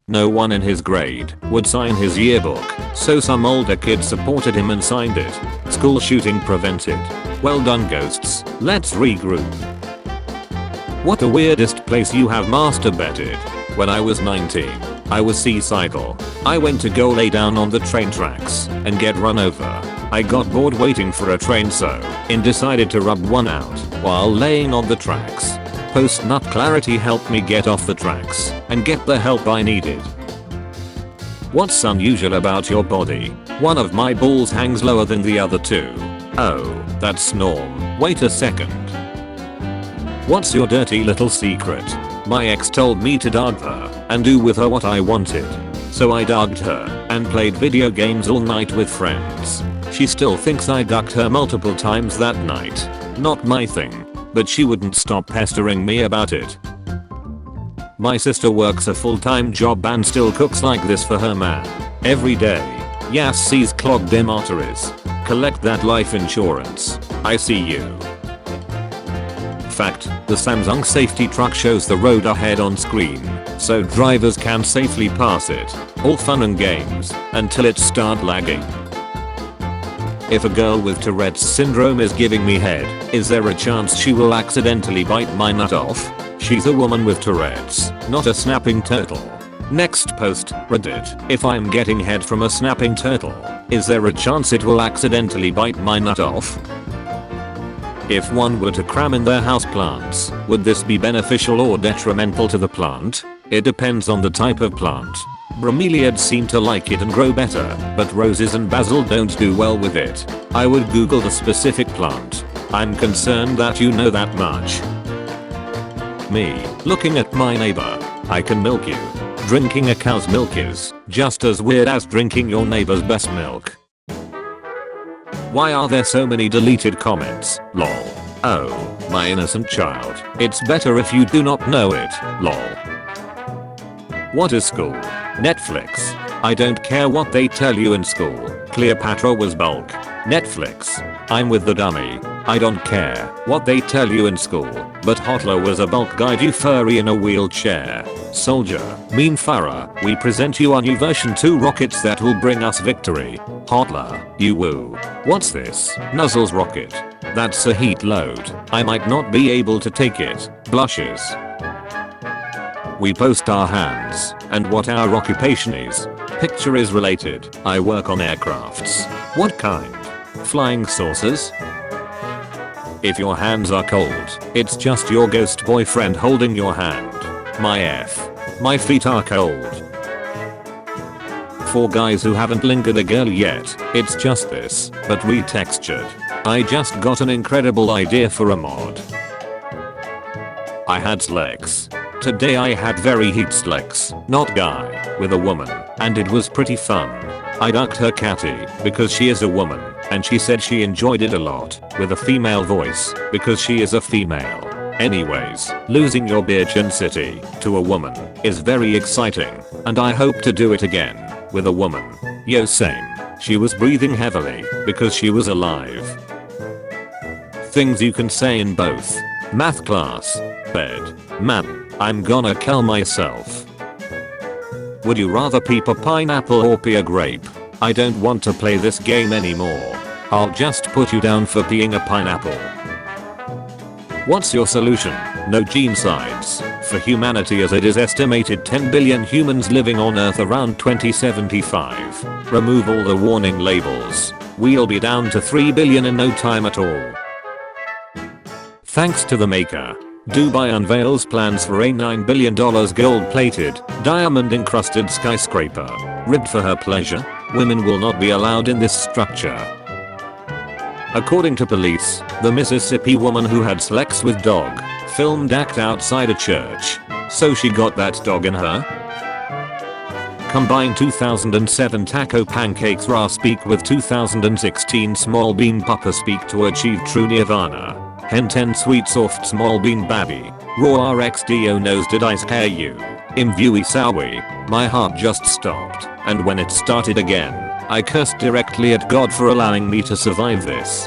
No one in his grade would sign his yearbook, so some older kid supported him and signed it. School shooting prevented. Well done ghosts, let's regroup. What the weirdest place you have masturbated? When I was 19, I was suicidal. I went to go lay down on the train tracks and get run over. I got bored waiting for a train so decided to rub one out while laying on the tracks. Post-nut clarity helped me get off the tracks and get the help I needed. What's unusual about your body? One of my balls hangs lower than the other two. Oh, that's norm. Wait a second. What's your dirty little secret? My ex told me to dog her and do with her what I wanted. So I dogged her and played video games all night with friends. She still thinks I dogged her multiple times that night. Not my thing. But she wouldn't stop pestering me about it. My sister works a full-time job and still cooks like this for her man. Every day. Yes, sees clogged them arteries. Collect that life insurance. I see you. Fact, the Samsung safety truck shows the road ahead on screen, so drivers can safely pass it. All fun and games, until it start lagging. If a girl with Tourette's syndrome is giving me head, is there a chance she will accidentally bite my nut off? She's a woman with Tourette's, not a snapping turtle. Next post, Reddit. If I'm getting head from a snapping turtle, is there a chance it will accidentally bite my nut off? If one were to cram in their houseplants, would this be beneficial or detrimental to the plant? It depends on the type of plant. Bromeliads seem to like it and grow better, but roses and basil don't do well with it. I would Google the specific plant. I'm concerned that you know that much. Me, looking at my neighbor. I can milk you. Drinking a cow's milk is just as weird as drinking your neighbor's best milk. Why are there so many deleted comments? Lol. Oh, my innocent child. It's better if you do not know it. Lol. What is school? Netflix. I don't care what they tell you in school. Cleopatra was bulk. Netflix. I'm with the dummy. I don't care what they tell you in school, but Hotler was a bulk guide you furry in a wheelchair. Soldier, Mean Farah, we present you our new version 2 rockets that will bring us victory. Hotler, you woo. What's this? Nuzzles rocket. That's a heat load. I might not be able to take it. Blushes. We post our hands and what our occupation is. Picture is related. I work on aircrafts. What kind? Flying saucers? If your hands are cold, it's just your ghost boyfriend holding your hand. My F. My feet are cold. For guys who haven't lingered a girl yet, it's just this, but retextured. I just got an incredible idea for a mod. I had sex. Today I had very heat sex, not guy, with a woman, and it was pretty fun. I ducked her catty, because she is a woman, and she said she enjoyed it a lot, with a female voice, because she is a female. Anyways, losing your virginity to a woman is very exciting, and I hope to do it again, with a woman. Yo same. She was breathing heavily, because she was alive. Things you can say in both. Math class. Bed. Man. I'm gonna kill myself. Would you rather peep a pineapple or pee a grape? I don't want to play this game anymore. I'll just put you down for peeing a pineapple. What's your solution? No genocides for humanity, as it is estimated 10 billion humans living on Earth around 2075. Remove all the warning labels. We'll be down to 3 billion in no time at all. Thanks to the maker. Dubai unveils plans for a $9 billion gold-plated, diamond-encrusted skyscraper. Ribbed for her pleasure, women will not be allowed in this structure. According to police, the Mississippi woman who had sex with dog filmed act outside a church. So she got that dog in her? Combine 2007 taco pancakes raw speak with 2016 small bean papa speak to achieve true nirvana. Henten sweet soft small bean baby. Raw RXDO knows did I scare you? Imvui Sawi. My heart just stopped, and when it started again, I cursed directly at God for allowing me to survive this.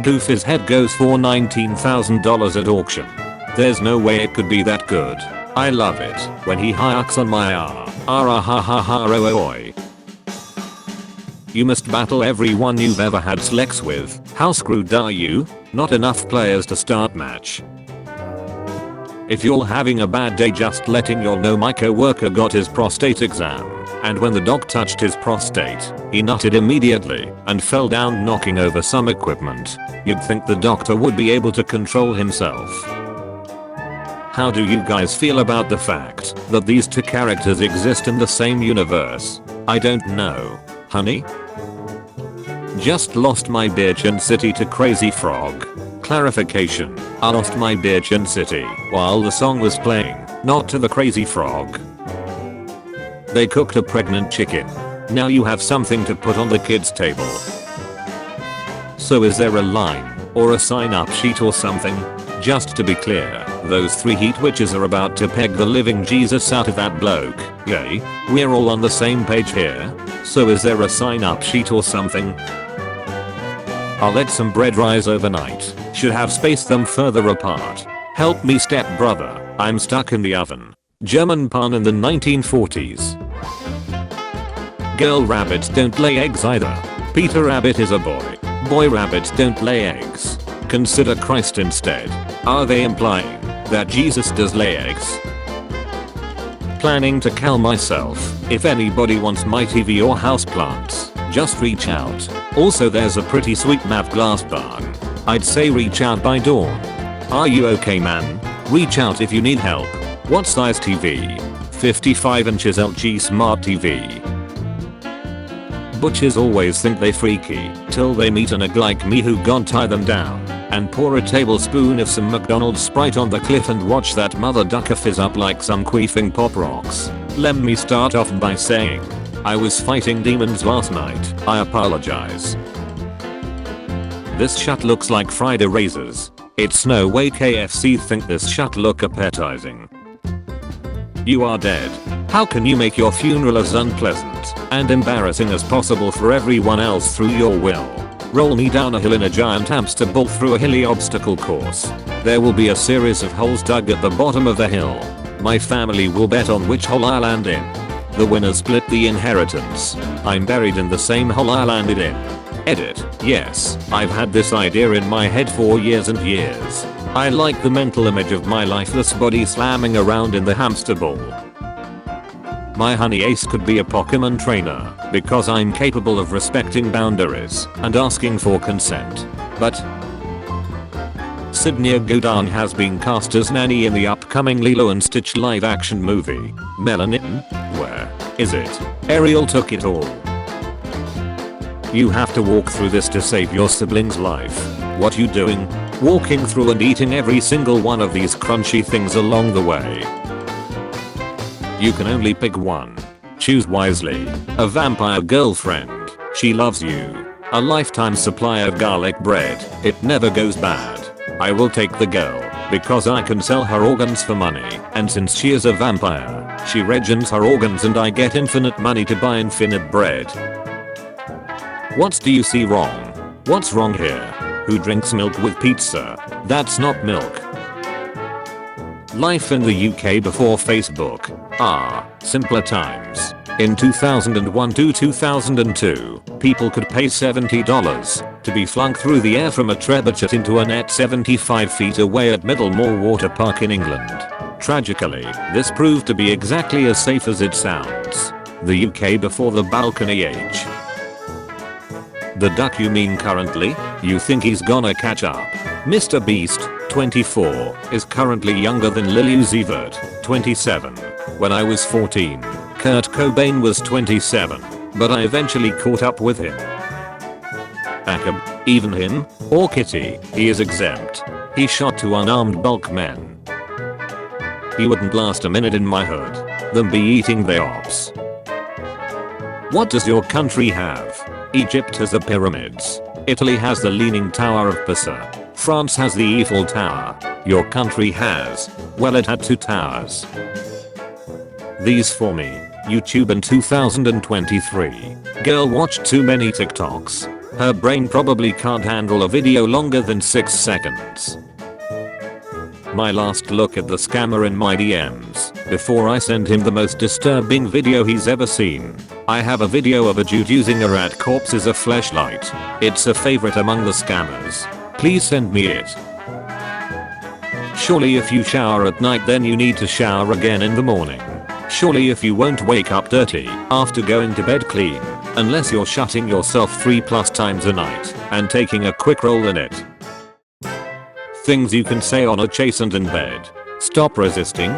Goofy's head goes for $19,000 at auction. There's no way it could be that good. I love it when he hikes on my ara ha ha ha oi. You must battle everyone you've ever had sex with. How screwed are you? Not enough players to start match. If you're having a bad day, just letting you know my coworker got his prostate exam, and when the doc touched his prostate, he nutted immediately and fell down knocking over some equipment. You'd think the doctor would be able to control himself. How do you guys feel about the fact that these two characters exist in the same universe? I don't know, honey. Just lost my bitch in city to Crazy Frog. Clarification, I lost my bitch in city while the song was playing, not to the Crazy Frog. They cooked a pregnant chicken. Now you have something to put on the kids' table. So is there a line or a sign-up sheet or something? Just to be clear, those three heat witches are about to peg the living Jesus out of that bloke. Yay, we're all on the same page here. So is there a sign-up sheet or something? I'll let some bread rise overnight. Should have spaced them further apart. Help me step brother, I'm stuck in the oven. German pun in the 1940s. Girl rabbits don't lay eggs either. Peter Rabbit is a boy. Boy rabbits don't lay eggs. Consider Christ instead. Are they implying that Jesus does lay eggs? Planning to kill myself. If anybody wants my TV or houseplants, just reach out. Also there's a pretty sweet matte glass barn. I'd say reach out by dawn. Are you okay, man? Reach out if you need help. What size TV? 55 inches LG Smart TV. Butchers always think they freaky till they meet a nigga like me who gon' tie them down and pour a tablespoon of some McDonald's Sprite on the cliff and watch that mother ducker fizz up like some queefing Pop Rocks. Let me start off by saying, I was fighting demons last night. I apologize. This shut looks like fried erasers. It's no way KFC think this shut look appetizing. You are dead. How can you make your funeral as unpleasant and embarrassing as possible for everyone else through your will? Roll me down a hill in a giant hamster ball through a hilly obstacle course. There will be a series of holes dug at the bottom of the hill. My family will bet on which hole I land in. The winners split the inheritance. I'm buried in the same hole I landed in. Edit. Yes, I've had this idea in my head for years and years. I like the mental image of my lifeless body slamming around in the hamster ball. My honey ace could be a Pokemon trainer because I'm capable of respecting boundaries and asking for consent. But Sydney Godin has been cast as Nanny in the upcoming Lilo and Stitch live action movie. Melanin? Where is it? Ariel took it all. You have to walk through this to save your sibling's life. What you doing? Walking through and eating every single one of these crunchy things along the way. You can only pick one. Choose wisely. A vampire girlfriend. She loves you. A lifetime supply of garlic bread. It never goes bad. I will take the girl because I can sell her organs for money, and since she is a vampire, she regens her organs and I get infinite money to buy infinite bread. What do you see wrong? What's wrong here? Who drinks milk with pizza? That's not milk. Life in the UK before Facebook. Simpler times. In 2001 to 2002, people could pay $70 to be flung through the air from a trebuchet into a net 75 feet away at Middlemore Water Park in England. Tragically, this proved to be exactly as safe as it sounds. The UK before the balcony age. The duck you mean currently? You think he's gonna catch up? Mr. Beast, 24, is currently younger than Lil Uzi Vert, 27. When I was 14, Kurt Cobain was 27, but I eventually caught up with him. Akab, even him? Or Kitty, he is exempt. He shot 2 unarmed bulk men. He wouldn't last a minute in my hood. Them be eating their ops. What does your country have? Egypt has the pyramids. Italy has the Leaning Tower of Pisa. France has the Eiffel Tower. Your country has, well, it had 2 towers. These for me. YouTube in 2023. Girl watched too many TikToks. Her brain probably can't handle a video longer than 6 seconds. My last look at the scammer in my DMs. before I send him the most disturbing video he's ever seen. I have a video of a dude using a rat corpse as a fleshlight. It's a favorite among the scammers. Please send me it. Surely if you shower at night then you need to shower again in the morning. Surely if you won't wake up dirty after going to bed clean, unless you're shutting yourself 3+ times a night and taking a quick roll in it. Things you can say on a chase and in bed. Stop resisting.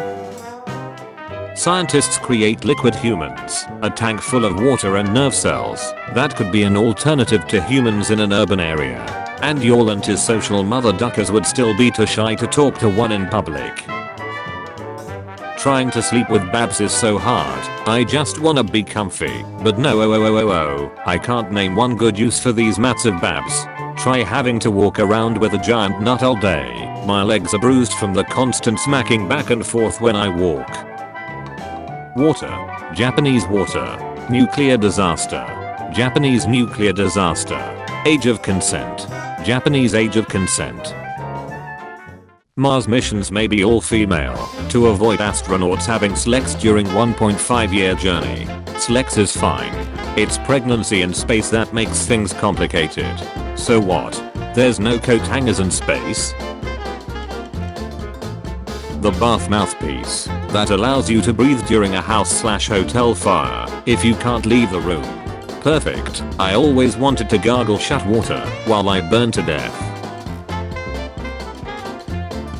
Scientists create liquid humans, a tank full of water and nerve cells that could be an alternative to humans in an urban area. And your antisocial mother duckers would still be too shy to talk to one in public. Trying to sleep with Babs is so hard. I just wanna be comfy. But no, I can't name one good use for these massive Babs. Try having to walk around with a giant nut all day. My legs are bruised from the constant smacking back and forth when I walk. Water. Japanese water. Nuclear disaster. Japanese nuclear disaster. Age of consent. Japanese age of consent. Mars missions may be all female to avoid astronauts having sex during 1.5-year journey. Sex is fine. It's pregnancy in space that makes things complicated. So what? There's no coat hangers in space? The bath mouthpiece that allows you to breathe during a house/hotel fire if you can't leave the room. Perfect. I always wanted to gargle shut water while I burn to death.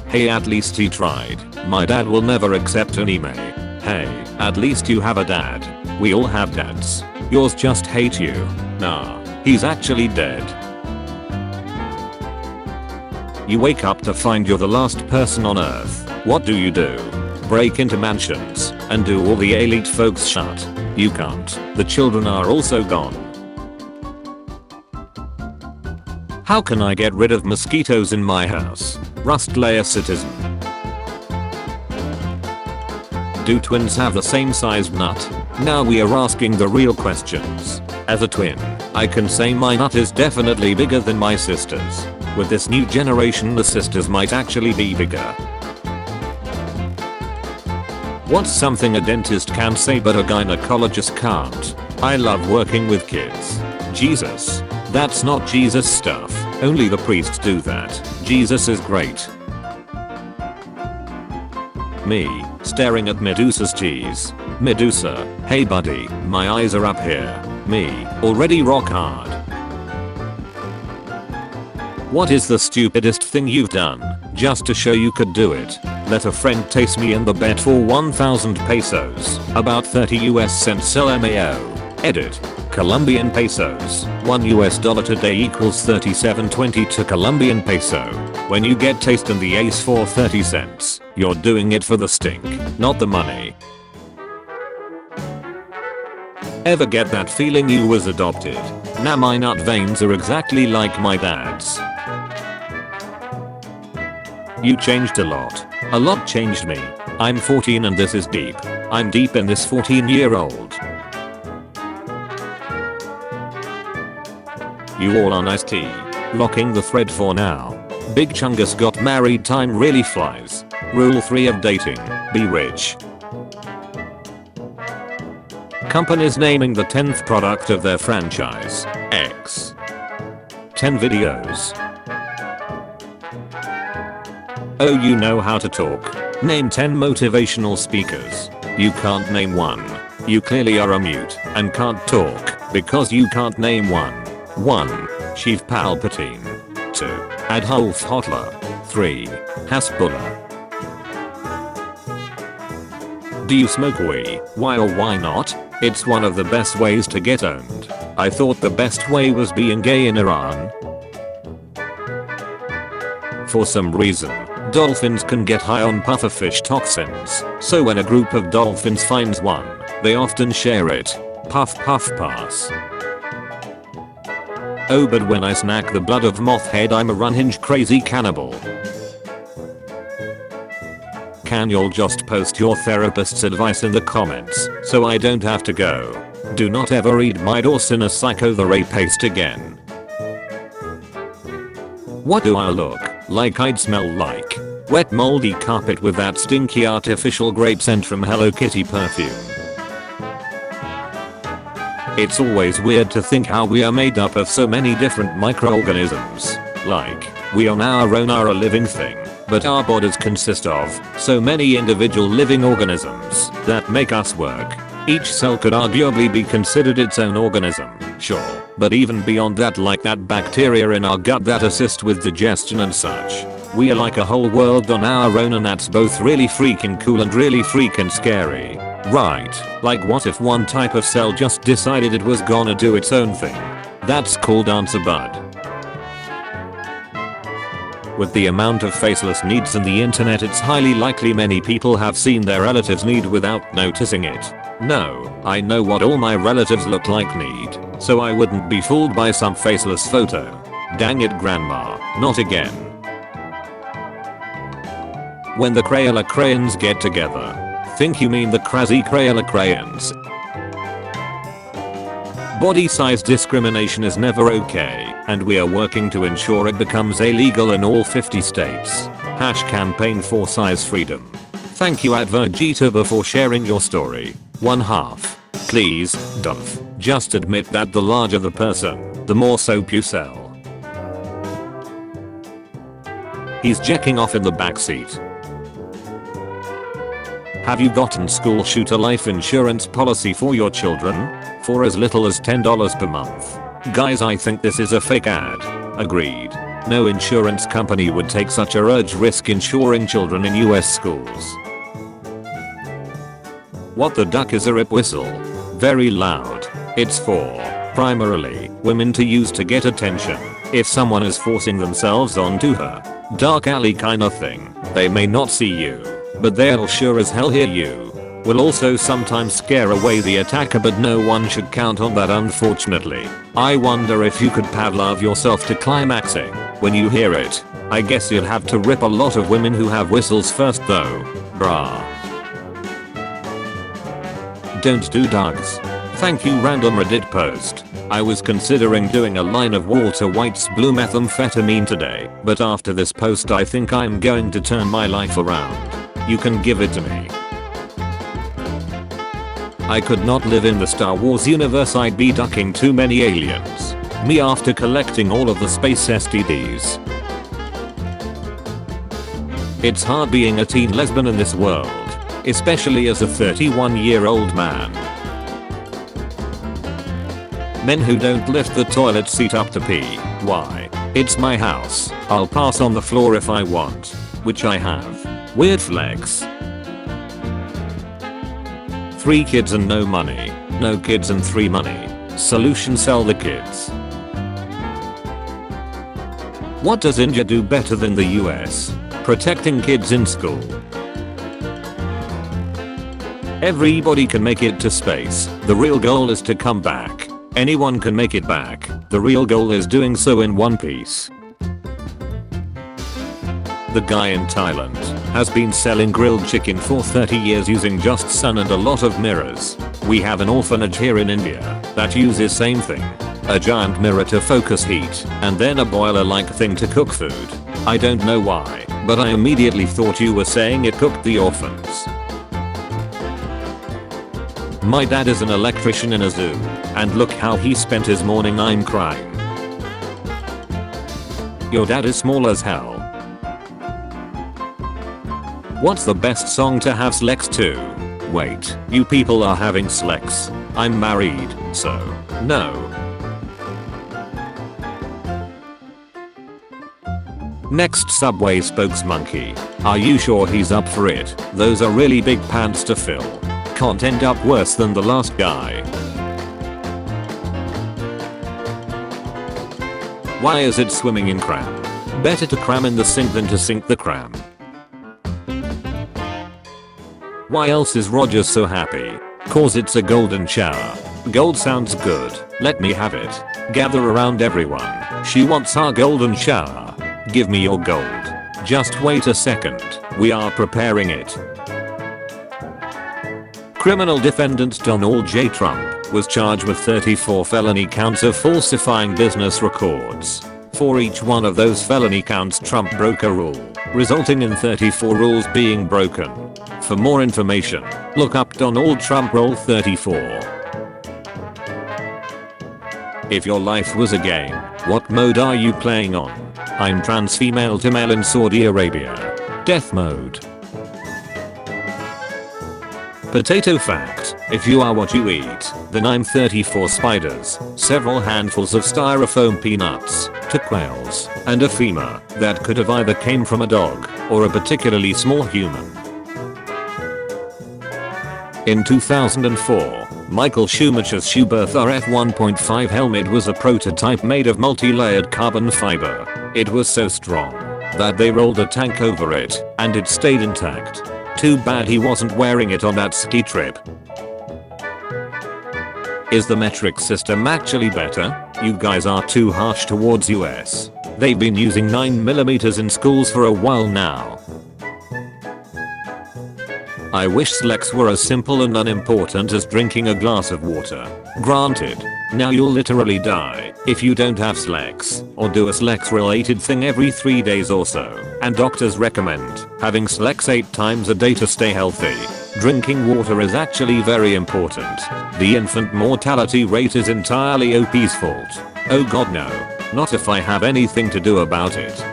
Hey, at least he tried. My dad will never accept an email. Hey, at least you have a dad. We all have dads. Yours just hate you. Nah, he's actually dead. You wake up to find you're the last person on earth. What do? Break into mansions and do all the elite folks shut? You can't. The children are also gone. How can I get rid of mosquitoes in my house? Rust layer citizen. Do twins have the same sized nut? Now we are asking the real questions. As a twin, I can say my nut is definitely bigger than my sister's. With this new generation the sisters might actually be bigger. What's something a dentist can say but a gynecologist can't? I love working with kids. Jesus. That's not Jesus stuff. Only the priests do that. Jesus is great. Me, staring at Medusa's cheese. Medusa, hey buddy, my eyes are up here. Me, already rock hard. What is the stupidest thing you've done, just to show you could do it? Let a friend taste me in the bed for 1,000 pesos, about 30 US cents LMAO. Edit. Colombian pesos, $1 today equals 37.22 Colombian peso. When you get taste in the ace for 30 cents, you're doing it for the stink, not the money. Ever get that feeling you was adopted? Now my nut veins are exactly like my dad's. You changed a lot. A lot changed me. I'm 14 and this is deep. I'm deep in this 14-year-old. You all on iced tea. Locking the thread for now. Big Chungus got married, time really flies. Rule 3 of dating. Be rich. Companies naming the 10th product of their franchise. X. 10 videos. Oh, you know how to talk. Name 10 motivational speakers. You can't name one. You clearly are a mute and can't talk because you can't name one. 1. Chief Palpatine. 2. Adolf Hitler. 3. Hasbullah. Do you smoke weed? Why or why not? It's one of the best ways to get owned. I thought the best way was being gay in Iran. For some reason, dolphins can get high on pufferfish toxins, so when a group of dolphins finds one, they often share it. Puff puff pass. Oh, but when I snack the blood of Mothhead I'm a unhinged crazy cannibal. Can y'all just post your therapist's advice in the comments so I don't have to go? Do not ever read my Dawson Psycho the Rapist again. What do I look like? I'd smell like Wet moldy carpet with that stinky artificial grape scent from Hello Kitty perfume. It's always weird to think how we are made up of so many different microorganisms. Like, we on our own are a living thing, but our bodies consist of so many individual living organisms that make us work. Each cell could arguably be considered its own organism, sure, but even beyond that, like that bacteria in our gut that assist with digestion and such. We are like a whole world on our own, and that's both really freaking cool and really freaking scary. Right, like what if one type of cell just decided it was gonna do its own thing? That's called answer bud. With the amount of faceless needs in the internet, it's highly likely many people have seen their relatives need without noticing it. No, I know what all my relatives look like need, so I wouldn't be fooled by some faceless photo. Dang it, grandma, not again. When the Crayola crayons get together. Think you mean the crazy Crayola crayons. Body size discrimination is never okay, and we are working to ensure it becomes illegal in all 50 states. Campaign for size freedom. Thank you at Vegeta for sharing your story. 1/2. Please, don't. Just admit that the larger the person, the more soap you sell. He's jacking off in the backseat. Have you gotten school shooter life insurance policy for your children? For as little as $10 per month. Guys, I think this is a fake ad. Agreed. No insurance company would take such a large risk insuring children in US schools. What the duck is a rip whistle? Very loud. It's for, primarily, women to use to get attention. If someone is forcing themselves onto her. Dark alley kinda thing. They may not see you, but they'll sure as hell hear you. Will also sometimes scare away the attacker, but no one should count on that, unfortunately. I wonder if you could Pavlov yourself to climaxing when you hear it. I guess you'd have to rip a lot of women who have whistles first though. Brah. Don't do dogs. Thank you, random Reddit post. I was considering doing a line of Walter White's blue methamphetamine today, but after this post I think I'm going to turn my life around. You can give it to me. I could not live in the Star Wars universe, I'd be ducking too many aliens. Me after collecting all of the space STDs. It's hard being a teen lesbian in this world, especially as a 31-year-old man. Men who don't lift the toilet seat up to pee. Why? It's my house. I'll pass on the floor if I want. Which I have. Weird flex. 3 kids and no money. No kids and 3 money. Solution: sell the kids. What does India do better than the US? Protecting kids in school. Everybody can make it to space. The real goal is to come back. Anyone can make it back. The real goal is doing so in one piece. The guy in Thailand has been selling grilled chicken for 30 years using just sun and a lot of mirrors. We have an orphanage here in India that uses same thing. A giant mirror to focus heat and then a boiler like thing to cook food. I don't know why, but I immediately thought you were saying it cooked the orphans. My dad is an electrician in a zoo, and look how he spent his morning. I'm crying. Your dad is small as hell. What's the best song to have sex to? Wait, you people are having sex? I'm married, so no. Next Subway spokesmonkey. Are you sure he's up for it? Those are really big pants to fill. Can't end up worse than the last guy. Why is it swimming in cram? Better to cram in the sink than to sink the cram. Why else is Roger so happy? Cause it's a golden shower. Gold sounds good. Let me have it. Gather around everyone. She wants our golden shower. Give me your gold. Just wait a second. We are preparing it. Criminal defendant Donald J. Trump was charged with 34 felony counts of falsifying business records. For each one of those felony counts, Trump broke a rule. resulting in 34 rules being broken. For more information, look up Donald Trump Rule 34. If your life was a game, what mode are you playing on? I'm trans female to male in Saudi Arabia. Death mode. Potato fact, if you are what you eat, then I'm 34 spiders, several handfuls of styrofoam peanuts, 2 quails, and a femur that could have either came from a dog or a particularly small human. In 2004, Michael Schumacher's Schuberth RF 1.5 helmet was a prototype made of multi-layered carbon fiber. It was so strong that they rolled a tank over it, and it stayed intact. Too bad he wasn't wearing it on that ski trip. Is the metric system actually better? You guys are too harsh towards US. They've been using 9mm in schools for a while now. I wish Slex were as simple and unimportant as drinking a glass of water. Granted, now you'll literally die if you don't have Slex or do a Slex related thing every 3 days or so, and doctors recommend having Slex 8 times a day to stay healthy. Drinking water is actually very important. The infant mortality rate is entirely OP's fault. Oh god no, not if I have anything to do about it.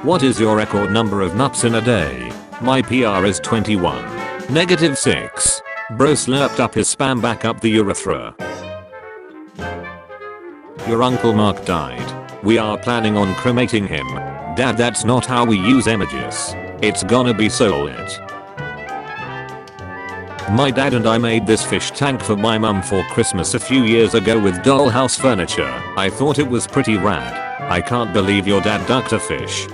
What is your record number of nuts in a day? My PR is 21. -6. Bro slurped up his spam back up the urethra. Your Uncle Mark died. We are planning on cremating him. Dad, that's not how we use images. It's gonna be so lit. My dad and I made this fish tank for my mum for Christmas a few years ago with dollhouse furniture. I thought it was pretty rad. I can't believe your dad ducked a fish.